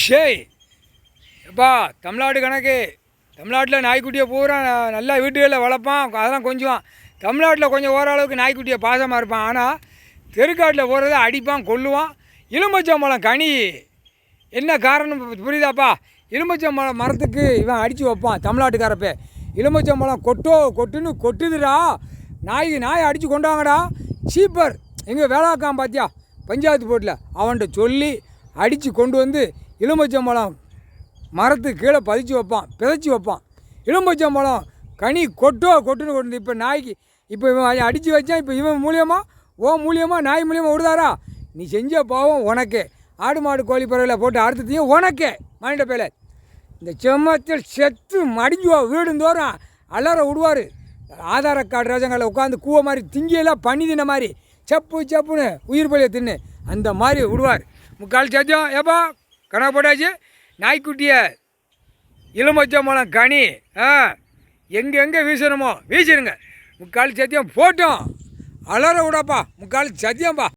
ஷேய் எப்பா தமிழ்நாடு கணக்கு தமிழ்நாட்டில் நாய்க்குட்டியை பூரா நல்லா வீட்டுகளில் வளர்ப்பான். அதெல்லாம் கொஞ்சம் தமிழ்நாட்டில் கொஞ்சம் ஓரளவுக்கு நாய்க்குட்டியை பாசமாக இருப்பான். ஆனால் தெருக்காட்டில் போகிறத அடிப்பான், கொல்லுவான். எலுமிச்சம்பழம் கனி என்ன காரணம் புரியுதாப்பா? எலுமிச்சம்பழம் மரத்துக்கு இவன் அடித்து வைப்பான் தமிழ்நாட்டுக்காரப்பே. எலுமிச்சம்பழம் கொட்டுன்னு கொட்டுதுடா, நாய் அடித்து கொண்டாங்கடா. சீப்பர் எங்கே வேளாக்கான் பார்த்தியா பஞ்சாயத்து போட்டில், அவன்கிட்ட சொல்லி அடித்து கொண்டு வந்து எலுமிச்சம்பழம் மரத்துக்கு கீழே பிதைச்சி வைப்பான். எலுமிச்சம்பழம் கனி கொட்டுன்னு கொண்டு இப்போ நாய்க்கு இப்போ இவன் அடித்து வச்சான். இப்போ இவன் மூலியமாக நாய் மூலியமாக விடுதாரா? நீ செஞ்ச பாவம் உனக்கே. ஆடு மாடு கோழி பறவையில் போட்டு அறுத்துத்தையும் உனக்கே மைண்ட பேல. இந்த செம்மத்தில் செத்து மடிஞ்சுவா வீடுந்தோறும் அலற விடுவார். ஆதார கார்டு ரேஷன் உட்காந்து கூவ மாதிரி திங்கியெல்லாம் பண்ணி தின்ன மாதிரி சப்புன்னு உயிர் பலியை தின்னு அந்த மாதிரி விடுவார். முக்கால் சத்தியம் ஏப்பா கணக்கு போட்டாச்சு. நாய்க்குட்டியை எலுமிச்சம்பழம் கனி எங்கே வீசணுமோ வீசிடுங்க. முக்கால் சத்தியம் போட்டோம், அலற விடாப்பா. முக்கால் சத்தியம்ப்பா.